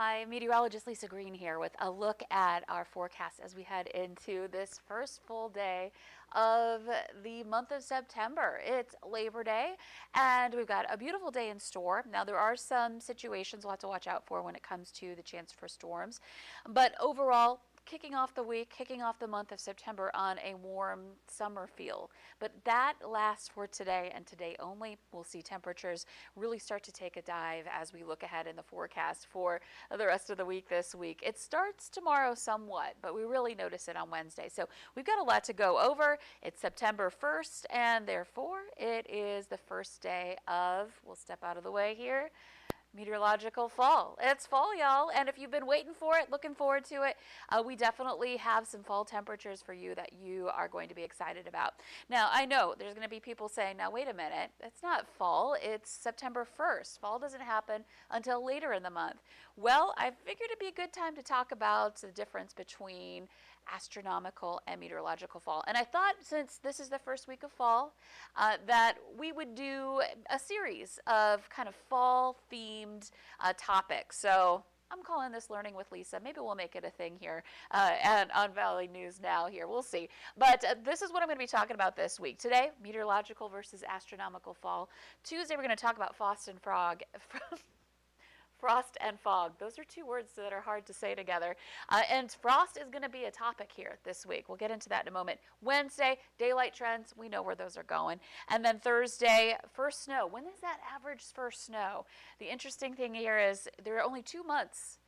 Hi, Meteorologist Lisa Green here with a look at our forecast as we head into this first full day of the month of September. It's Labor Day and we've got a beautiful day in store. Now there are some situations we'll have to watch out for when it comes to the chance for storms, but overall kicking off the week, kicking off the month of September on a warm summer feel. But that lasts for today and today only. We'll see temperatures really start to take a dive as we look ahead in the forecast for the rest of the week this week. It starts tomorrow somewhat, but we really notice it on Wednesday. So we've got a lot to go over. It's September 1st, and therefore it is the first day of, we'll step out of the way here, meteorological fall. It's fall, y'all, and if you've been waiting for it, looking forward to it, we definitely have some fall temperatures for you that you are going to be excited about. Now, I know there's going to be people saying, now wait a minute, it's not fall, it's September 1st. Fall doesn't happen until later in the month. Well, I figured it'd be a good time to talk about the difference between astronomical and meteorological fall. And I thought, since this is the first week of fall, that we would do a series of kind of fall-themed topics. So I'm calling this Learning with Lisa. Maybe we'll make it a thing here and on Valley News Now here. We'll see. But this is what I'm going to be talking about this week. Today, meteorological versus astronomical fall. Tuesday, we're going to talk about frost and fog. Frost and fog. Those are two words that are hard to say together. And frost is going to be a topic here this week. We'll get into that in a moment. Wednesday, daylight trends. We know where those are going. And then Thursday, first snow. When is that average first snow? The interesting thing here is there are only 2 months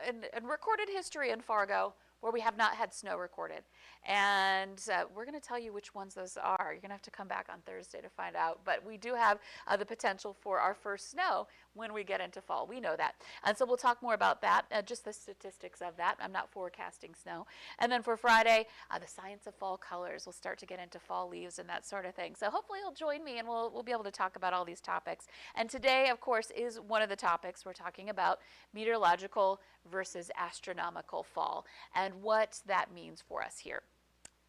in recorded history in Fargo where we have not had snow recorded. And we're going to tell you which ones those are. You're going to have to come back on Thursday to find out. But we do have the potential for our first snow when we get into fall. We know that. And so we'll talk more about that, just the statistics of that. I'm not forecasting snow. And then for Friday, the science of fall colors. We'll start to get into fall leaves and that sort of thing. So hopefully you'll join me and we'll be able to talk about all these topics. And today, of course, is one of the topics we're talking about, meteorological versus astronomical fall, and what that means for us here.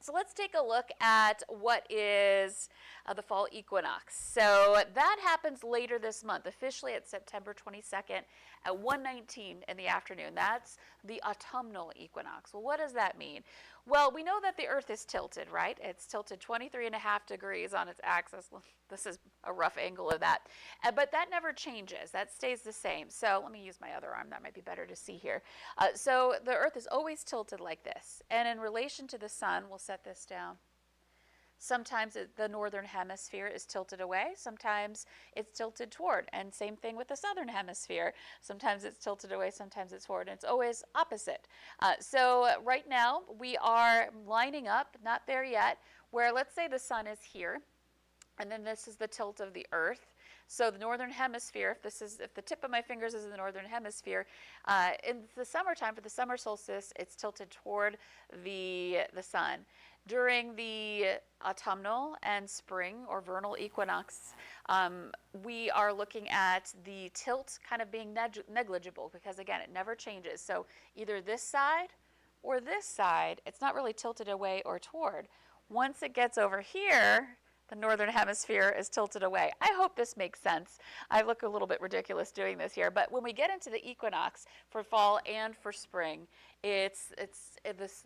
So let's take a look at what is the fall equinox. So that happens later this month, officially at September 22nd at 1:19 in the afternoon. That's the autumnal equinox. Well, what does that mean? Well, we know that the Earth is tilted, right? It's tilted 23.5 degrees on its axis. This is a rough angle of that. But that never changes. That stays the same. So let me use my other arm. That might be better to see here. So the Earth is always tilted like this. And in relation to the sun, we'll set this down. Sometimes the northern hemisphere is tilted away. Sometimes it's tilted toward. And same thing with the southern hemisphere. Sometimes it's tilted away, sometimes it's forward. And it's always opposite. So right now we are lining up, not there yet, where let's say the sun is here. And then this is the tilt of the Earth. So the northern hemisphere, if the tip of my fingers is in the northern hemisphere, in the summertime, for the summer solstice, it's tilted toward the sun. During the autumnal and spring or vernal equinox, we are looking at the tilt kind of being negligible because, again, it never changes. So either this side or this side, it's not really tilted away or toward. Once it gets over here, the northern hemisphere is tilted away. I hope this makes sense. I look a little bit ridiculous doing this here, but when we get into the equinox for fall and for spring, the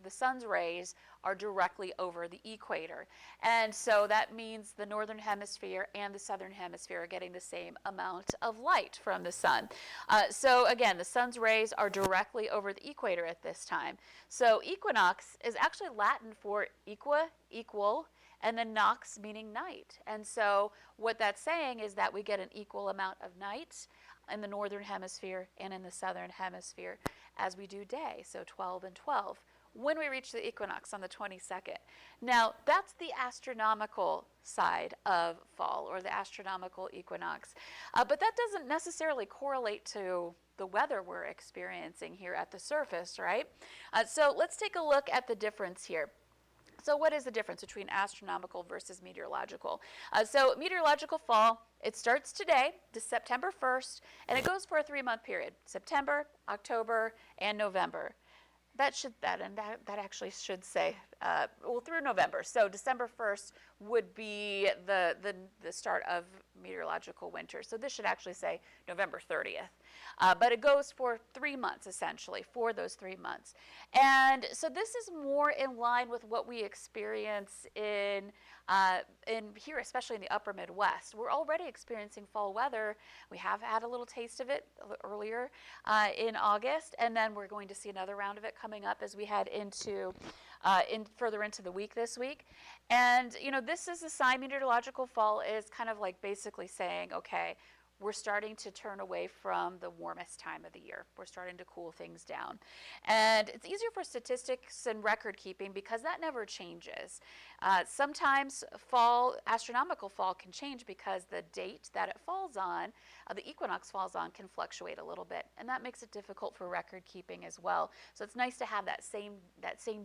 sun's rays are directly over the equator. And so that means the northern hemisphere and the southern hemisphere are getting the same amount of light from the sun. So again, the sun's rays are directly over the equator at this time. So equinox is actually Latin for equal, and then nox meaning night. And so what that's saying is that we get an equal amount of night in the northern hemisphere and in the southern hemisphere as we do day, so 12 and 12, when we reach the equinox on the 22nd. Now, that's the astronomical side of fall, or the astronomical equinox. But that doesn't necessarily correlate to the weather we're experiencing here at the surface, right? So let's take a look at the difference here. So what is the difference between astronomical versus meteorological? So meteorological fall, it starts today, September 1st, and it goes for a 3-month period, September, October, and November. That actually should say well, through November. So December 1st would be the start of meteorological winter. So this should actually say November 30th. But it goes for 3 months, essentially, for those 3 months. And so this is more in line with what we experience in here, especially in the upper Midwest. We're already experiencing fall weather. We have had a little taste of it earlier in August, and then we're going to see another round of it coming up as we head into further into the week this week. And this is a sign. Meteorological fall is kind of like basically saying, okay, we're starting to turn away from the warmest time of the year. We're starting to cool things down. And it's easier for statistics and record keeping because that never changes. Sometimes astronomical fall can change because the date that it falls on, the equinox falls on, can fluctuate a little bit. And that makes it difficult for record keeping as well. So it's nice to have that same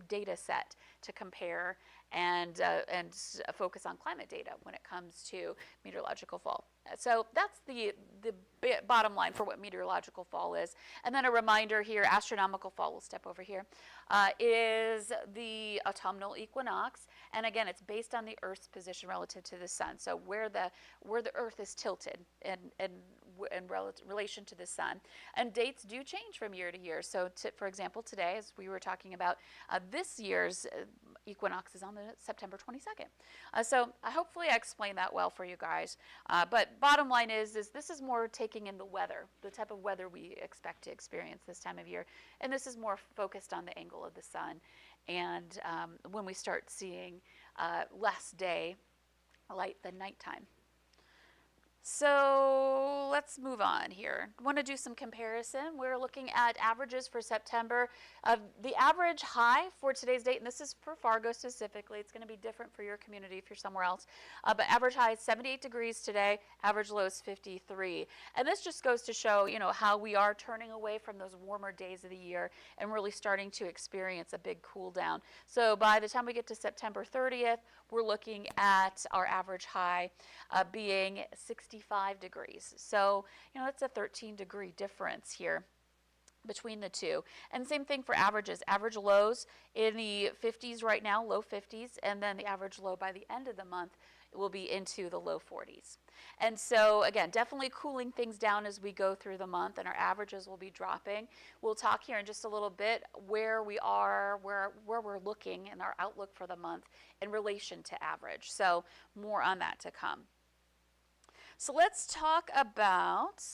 data set to compare and focus on climate data when it comes to meteorological fall. So that's the bottom line for what meteorological fall is. And then a reminder here, astronomical fall, we'll step over here, is the autumnal equinox. And again, it's based on the Earth's position relative to the sun. So where the Earth is tilted in relation to the sun. And dates do change from year to year. So for example, today, as we were talking about, this year's equinox is on the September 22nd. So hopefully I explained that well for you guys. But bottom line is this is more taking in the weather, the type of weather we expect to experience this time of year. And this is more focused on the angle of the sun. And when we start seeing less day light than nighttime. So let's move on here. I want to do some comparison. We're looking at averages for September. The average high for today's date, and this is for Fargo specifically, it's going to be different for your community if you're somewhere else, but average high is 78 degrees today, average low is 53. And this just goes to show, how we are turning away from those warmer days of the year and really starting to experience a big cool down. So by the time we get to September 30th, we're looking at our average high being 65 degrees. So, that's a 13-degree difference here between the two. And same thing for averages. Average lows in the 50s right now, low 50s, and then the average low by the end of the month will be into the low 40s. And so again, definitely cooling things down as we go through the month, and our averages will be dropping. We'll talk here in just a little bit where we are, where we're looking in our outlook for the month in relation to average. So more on that to come. So let's talk about,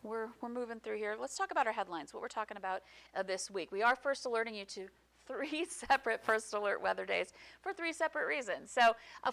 we're moving through here. Let's talk about our headlines, what we're talking about this week. We are first alerting you to 3 separate first alert weather days for 3 separate reasons. So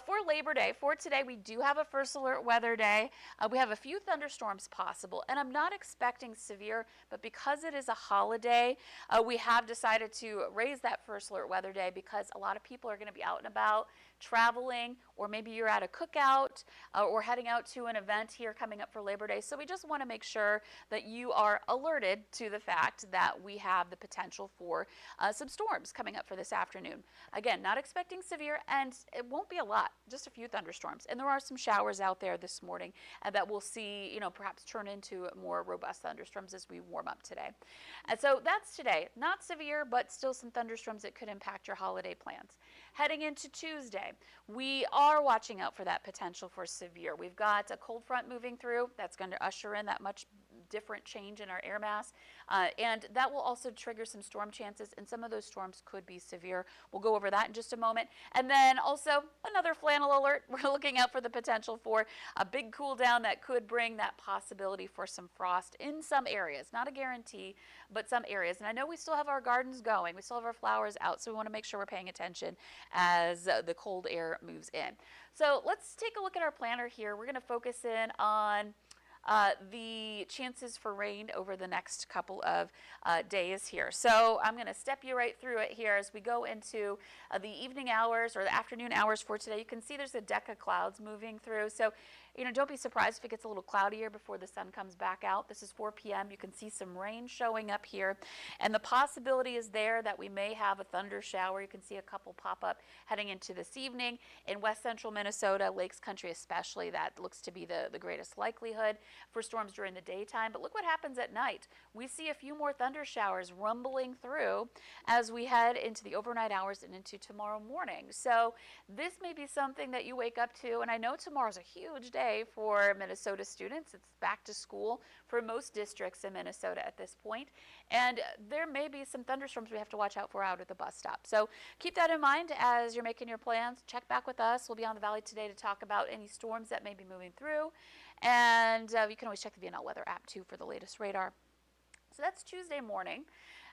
for Labor Day, for today, we do have a first alert weather day. We have a few thunderstorms possible, and I'm not expecting severe, but because it is a holiday, we have decided to raise that first alert weather day because a lot of people are going to be out and about traveling, or maybe you're at a cookout or heading out to an event here coming up for Labor Day. So we just want to make sure that you are alerted to the fact that we have the potential for some storms coming up for this afternoon. Again, not expecting severe, and it won't be a lot, just a few thunderstorms. And there are some showers out there this morning that we'll see, perhaps turn into more robust thunderstorms as we warm up today. And so that's today. Not severe, but still some thunderstorms that could impact your holiday plans. Heading into Tuesday, we are watching out for that potential for severe. We've got a cold front moving through that's going to usher in that much different change in our air mass, and that will also trigger some storm chances, and some of those storms could be severe. We'll go over that in just a moment. And then also another flannel alert. We're looking out for the potential for a big cool down that could bring that possibility for some frost in some areas. Not a guarantee, but some areas. And I know we still have our gardens going. We still have our flowers out, so we want to make sure we're paying attention as the cold air moves in. So let's take a look at our planner here. We're going to focus in on the chances for rain over the next couple of days here. So I'm going to step you right through it here as we go into the evening hours or the afternoon hours for today. You can see there's a deck of clouds moving through. So, don't be surprised if it gets a little cloudier before the sun comes back out. This is 4 p.m. You can see some rain showing up here, and the possibility is there that we may have a thunder shower. You can see a couple pop up heading into this evening in west central Minnesota, Lakes Country especially. That looks to be the greatest likelihood for storms during the daytime. But look what happens at night. We see a few more thunder showers rumbling through as we head into the overnight hours and into tomorrow morning. So this may be something that you wake up to, and I know tomorrow's a huge day for Minnesota students. It's back to school for most districts in Minnesota at this point, and there may be some thunderstorms we have to watch out for out at the bus stop. So keep that in mind as you're making your plans. Check back with us. We'll be on the Valley today to talk about any storms that may be moving through, and you can always check the VNL Weather app too for the latest radar. So that's Tuesday morning,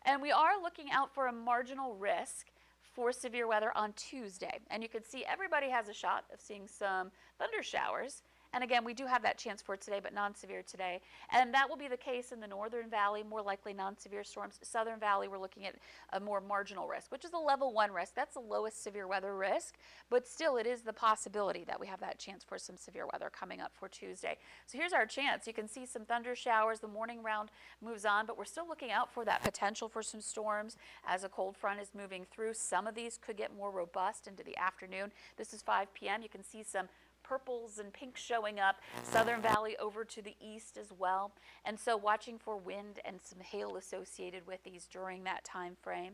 and we are looking out for a marginal risk for severe weather on Tuesday. And you can see everybody has a shot of seeing some thunder showers. And again, we do have that chance for today, but non-severe today. And that will be the case in the Northern Valley, more likely non-severe storms. Southern Valley, we're looking at a more marginal risk, which is a level 1 risk. That's the lowest severe weather risk, but still it is the possibility that we have that chance for some severe weather coming up for Tuesday. So here's our chance. You can see some thunder showers. The morning round moves on, but we're still looking out for that potential for some storms as a cold front is moving through. Some of these could get more robust into the afternoon. This is 5 p.m. You can see some purples and pinks showing up, Southern Valley over to the east as well. And so watching for wind and some hail associated with these during that time frame.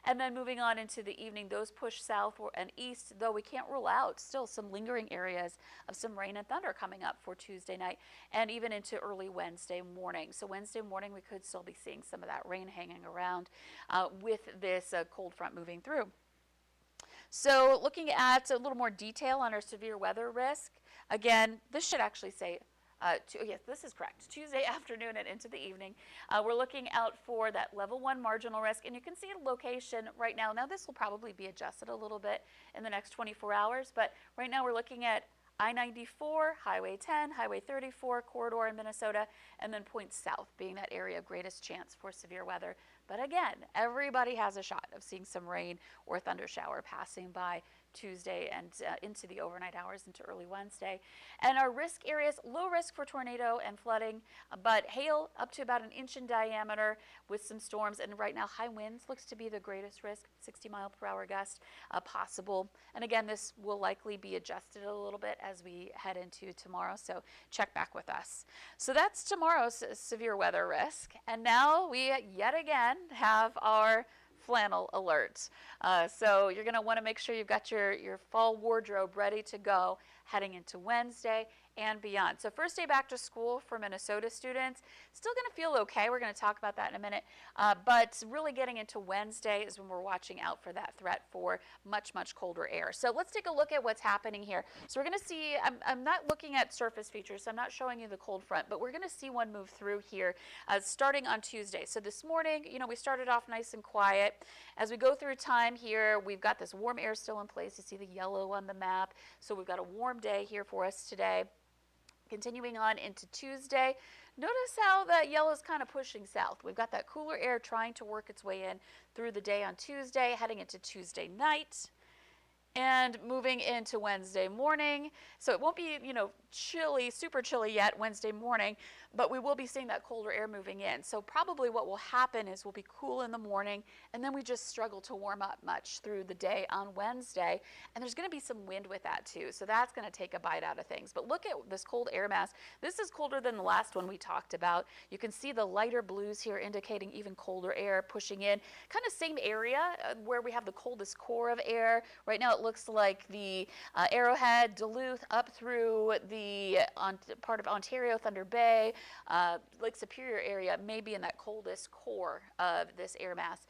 And then moving on into the evening, those push south and east, though we can't rule out still some lingering areas of some rain and thunder coming up for Tuesday night and even into early Wednesday morning. So Wednesday morning, we could still be seeing some of that rain hanging around with this cold front moving through. So looking at a little more detail on our severe weather risk, again, this should actually say, yes, this is correct, Tuesday afternoon and into the evening. We're looking out for that level 1 marginal risk, and you can see a location right now. Now this will probably be adjusted a little bit in the next 24 hours, but right now we're looking at I-94, Highway 10, Highway 34 corridor in Minnesota, and then points south being that area of greatest chance for severe weather. But again, everybody has a shot of seeing some rain or thunder shower passing by Tuesday and into the overnight hours into early Wednesday. And our risk areas, low risk for tornado and flooding, but hail up to about 1 inch in diameter with some storms. And right now, high winds looks to be the greatest risk, 60-mile-per-hour gust possible. And again, this will likely be adjusted a little bit as we head into tomorrow, so check back with us. So that's tomorrow's severe weather risk. And now we yet again have our flannel alert. So you're going to want to make sure you've got your fall wardrobe ready to go heading into Wednesday and beyond. So first day back to school for Minnesota students, still going to feel okay. We're going to talk about that in a minute. But really getting into Wednesday is when we're watching out for that threat for much, much colder air. So let's take a look at what's happening here. So we're going to see, I'm not looking at surface features, so I'm not showing you the cold front, but we're going to see one move through here starting on Tuesday. So this morning, we started off nice and quiet. As we go through time here, we've got this warm air still in place. You see the yellow on the map. So we've got a warm day here for us today. Continuing on into Tuesday, notice how that yellow is kind of pushing south. We've got that cooler air trying to work its way in through the day on Tuesday, heading into Tuesday night. And moving into Wednesday morning, so it won't be, chilly, super chilly yet Wednesday morning, but we will be seeing that colder air moving in. So probably what will happen is we'll be cool in the morning, and then we just struggle to warm up much through the day on Wednesday. And there's going to be some wind with that too, so that's going to take a bite out of things. But look at this cold air mass. This is colder than the last one we talked about. You can see the lighter blues here indicating even colder air pushing in. Kind of same area where we have the coldest core of air. Right now it looks like the Arrowhead, Duluth, up through the part of Ontario, Thunder Bay, Lake Superior area may be in that coldest core of this air mass.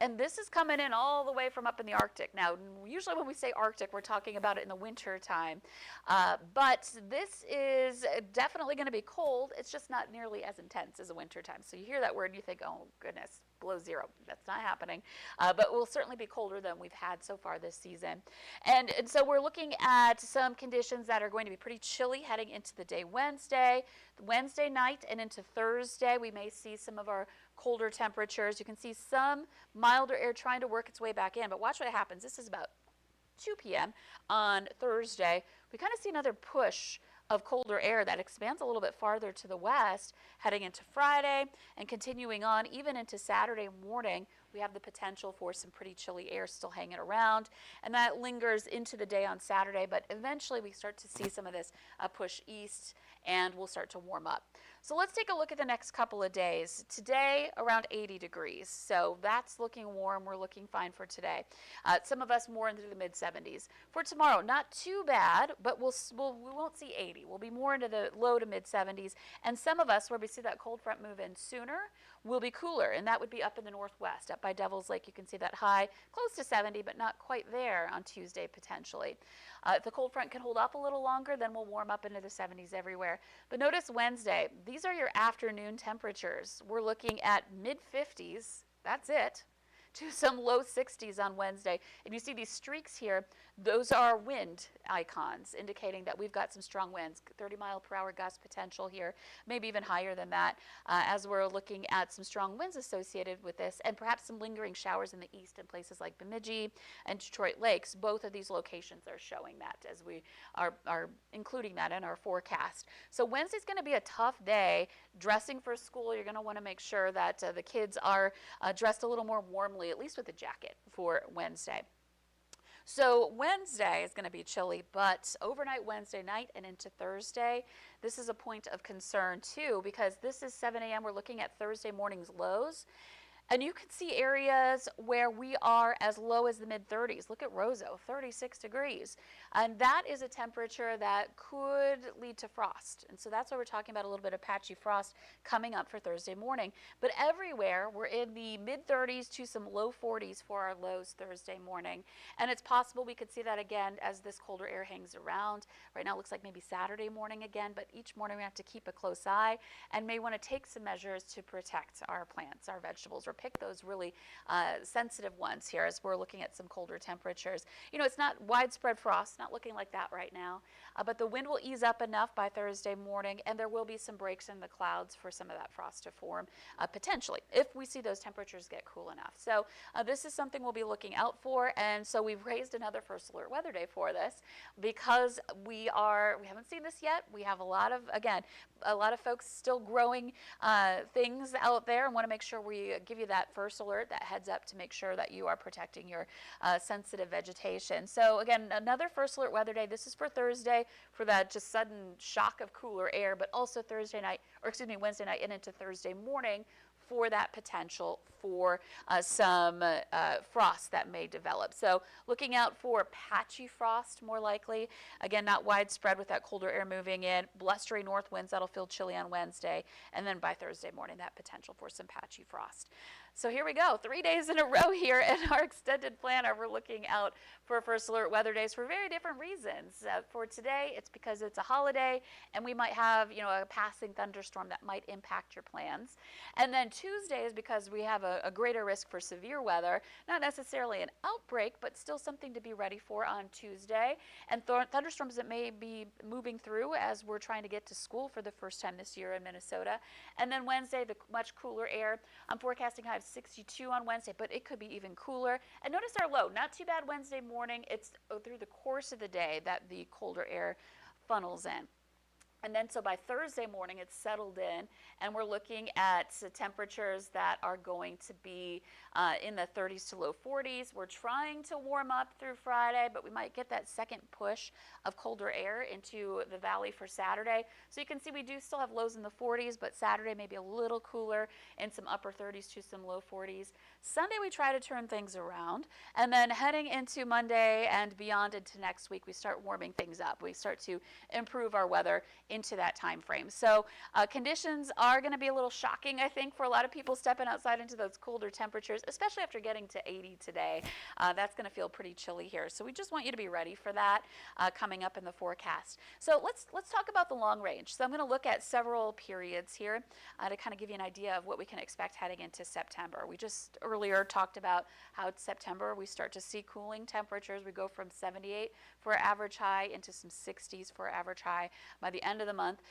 And this is coming in all the way from up in the Arctic. Now, usually when we say Arctic, we're talking about it in the winter time. But this is definitely going to be cold. It's just not nearly as intense as a winter time. So you hear that word and you think, oh, goodness, below zero. That's not happening. But we'll certainly be colder than we've had so far this season. And so we're looking at some conditions that are going to be pretty chilly heading into the day Wednesday night and into Thursday. We may see some of our colder temperatures. You can see some milder air trying to work its way back in, but watch what happens. This is about 2 p.m. on Thursday. We kind of see another push of colder air that expands a little bit farther to the west heading into Friday and continuing on even into Saturday morning. We have the potential for some pretty chilly air still hanging around, and that lingers into the day on Saturday, but eventually we start to see some of this push east and we'll start to warm up. So let's take a look at the next couple of days. Today, around 80 degrees. So that's looking warm. We're looking fine for today. Some of us more into the mid-70s. For tomorrow, not too bad, but we won't see 80. We'll be more into the low to mid-70s. And some of us, where we see that cold front move in sooner, will be cooler. And that would be up in the northwest. Up by Devil's Lake, you can see that high, close to 70, but not quite there on Tuesday potentially. If the cold front can hold up a little longer, then we'll warm up into the 70s everywhere. But notice Wednesday, these are your afternoon temperatures. We're looking at mid-50s, that's it, to some low 60s on Wednesday. And you see these streaks here, those are wind icons indicating that we've got some strong winds, 30-mile-per-hour gust potential here, maybe even higher than that, as we're looking at some strong winds associated with this, and perhaps some lingering showers in the east in places like Bemidji and Detroit Lakes. Both of these locations are showing that as we are including that in our forecast. So Wednesday's going to be a tough day. Dressing for school, you're going to want to make sure that the kids are dressed a little more warmly, at least with a jacket for Wednesday. So Wednesday is going to be chilly, but overnight Wednesday night and into Thursday, this is a point of concern too, because this is 7 a.m. We're looking at Thursday morning's lows. And you can see areas where we are as low as the mid-30s. Look at Roseau, 36 degrees. And that is a temperature that could lead to frost. And so that's why we're talking about a little bit of patchy frost coming up for Thursday morning. But everywhere, we're in the mid-30s to some low 40s for our lows Thursday morning. And it's possible we could see that again as this colder air hangs around. Right now it looks like maybe Saturday morning again, but each morning we have to keep a close eye and may want to take some measures to protect our plants, our vegetables, or pick those really sensitive ones here as we're looking at some colder temperatures. You know, it's not widespread frost, not looking like that right now, but the wind will ease up enough by Thursday morning, and there will be some breaks in the clouds for some of that frost to form potentially if we see those temperatures get cool enough. So this is something we'll be looking out for, and so we've raised another first alert weather day for this because we haven't seen this yet. We have a lot of folks still growing things out there and want to make sure we give you that first alert, that heads up to make sure that you are protecting your sensitive vegetation. So again, another first alert weather day. This is for Thursday for that just sudden shock of cooler air, but also Wednesday night and into Thursday morning for that potential for some frost that may develop. So looking out for patchy frost more likely. Again, not widespread with that colder air moving in. Blustery north winds that'll feel chilly on Wednesday. And then by Thursday morning, that potential for some patchy frost. So here we go, 3 days in a row here in our extended planner. We're looking out for first alert weather days for very different reasons. For today, it's because it's a holiday and we might have, a passing thunderstorm that might impact your plans. And then Tuesday is because we have a greater risk for severe weather, not necessarily an outbreak, but still something to be ready for on Tuesday. And thunderstorms that may be moving through as we're trying to get to school for the first time this year in Minnesota. And then Wednesday, the much cooler air. I'm forecasting high of 62 on Wednesday, but it could be even cooler. And notice our low, not too bad Wednesday morning. It's through the course of the day that the colder air funnels in. And then so by Thursday morning, it's settled in, and we're looking at temperatures that are going to be in the 30s to low 40s. We're trying to warm up through Friday, but we might get that second push of colder air into the valley for Saturday. So you can see we do still have lows in the 40s, but Saturday may be a little cooler in some upper 30s to some low 40s. Sunday, we try to turn things around. And then heading into Monday and beyond into next week, we start warming things up. We start to improve our weather into that time frame. So conditions are going to be a little shocking, I think, for a lot of people stepping outside into those colder temperatures, especially after getting to 80 today. That's going to feel pretty chilly here. So we just want you to be ready for that coming up in the forecast. So let's talk about the long range. So I'm going to look at several periods here to kind of give you an idea of what we can expect heading into September. We just earlier talked about how it's September we start to see cooling temperatures. We go from 78 for our average high into some 60s for our average high by the end end of the month.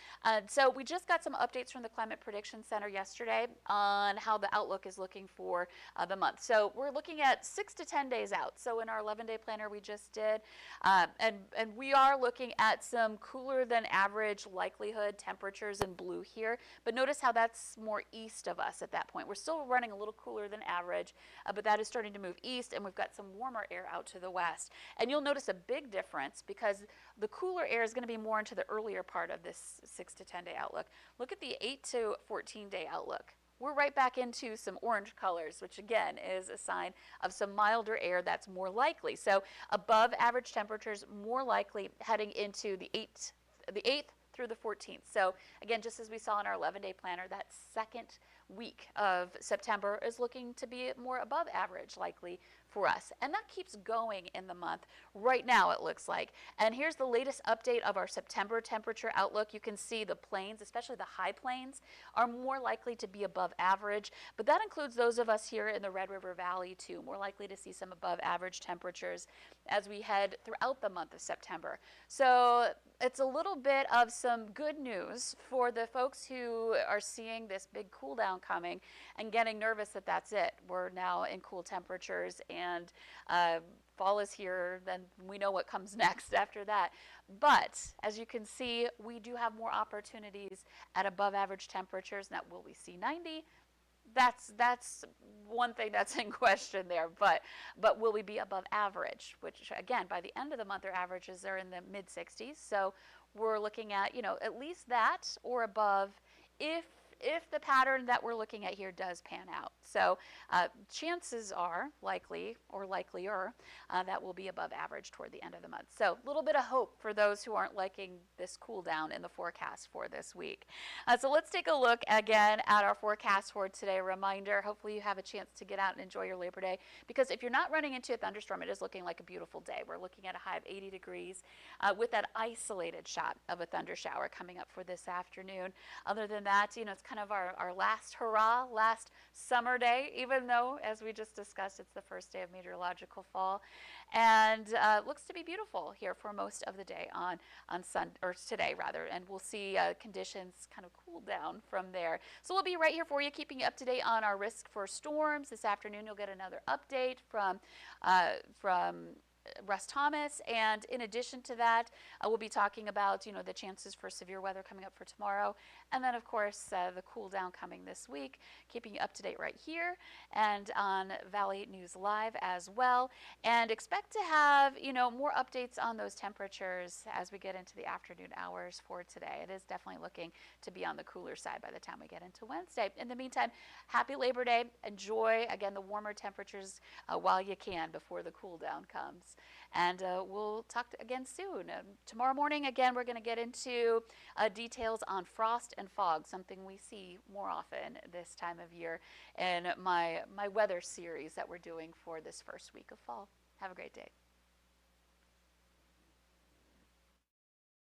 So we just got some updates from the Climate Prediction Center yesterday on how the outlook is looking for the month. So we're looking at 6 to 10 days out. So in our 11-day planner we just did, and we are looking at some cooler than average likelihood temperatures in blue here. But notice how that's more east of us at that point. We're still running a little cooler than average, but that is starting to move east, and we've got some warmer air out to the west. And you'll notice a big difference because the cooler air is going to be more into the earlier part of this 6 to 10 day outlook. Look at the 8 to 14 day outlook. We're right back into some orange colors, which again is a sign of some milder air that's more likely. So above average temperatures, more likely heading into the 8th through the 14th. So again, just as we saw in our 11-day planner, that second week of September is looking to be more above average likely for us. And that keeps going in the month. Right now it looks like. And here's the latest update of our September temperature outlook. You can see the plains, especially the high plains, are more likely to be above average. But that includes those of us here in the Red River Valley too, more likely to see some above average temperatures as we head throughout the month of September. So it's a little bit of some good news for the folks who are seeing this big cool down coming and getting nervous that that's it. We're now in cool temperatures and fall is here, then we know what comes next after that. But as you can see, we do have more opportunities at above average temperatures. Now, will we see 90? That's one thing that's in question there, but will we be above average, which again, by the end of the month, our averages are in the mid 60s. So we're looking at, at least that or above if the pattern that we're looking at here does pan out. So chances are likely or likelier that will be above average toward the end of the month. So a little bit of hope for those who aren't liking this cool down in the forecast for this week. So let's take a look again at our forecast for today. A reminder, hopefully you have a chance to get out and enjoy your Labor Day, because if you're not running into a thunderstorm, it is looking like a beautiful day. We're looking at a high of 80 degrees with that isolated shot of a thunder shower coming up for this afternoon. Other than that, it's kind of our last hurrah, last summer day, even though, as we just discussed, it's the first day of meteorological fall. And looks to be beautiful here for most of the day on today rather, and we'll see conditions kind of cool down from there. So we'll be right here for you, keeping you up to date on our risk for storms. This afternoon you'll get another update from Russ Thomas, and in addition to that, we'll be talking about the chances for severe weather coming up for tomorrow, and then of course the cool down coming this week, keeping you up to date right here and on Valley News Live as well. And expect to have more updates on those temperatures as we get into the afternoon hours for today. It is definitely looking to be on the cooler side by the time we get into Wednesday. In the meantime, happy Labor Day. Enjoy again the warmer temperatures while you can before the cool down comes. And we'll talk again soon. Tomorrow morning, again, we're going to get into details on frost and fog, something we see more often this time of year in my weather series that we're doing for this first week of fall. Have a great day.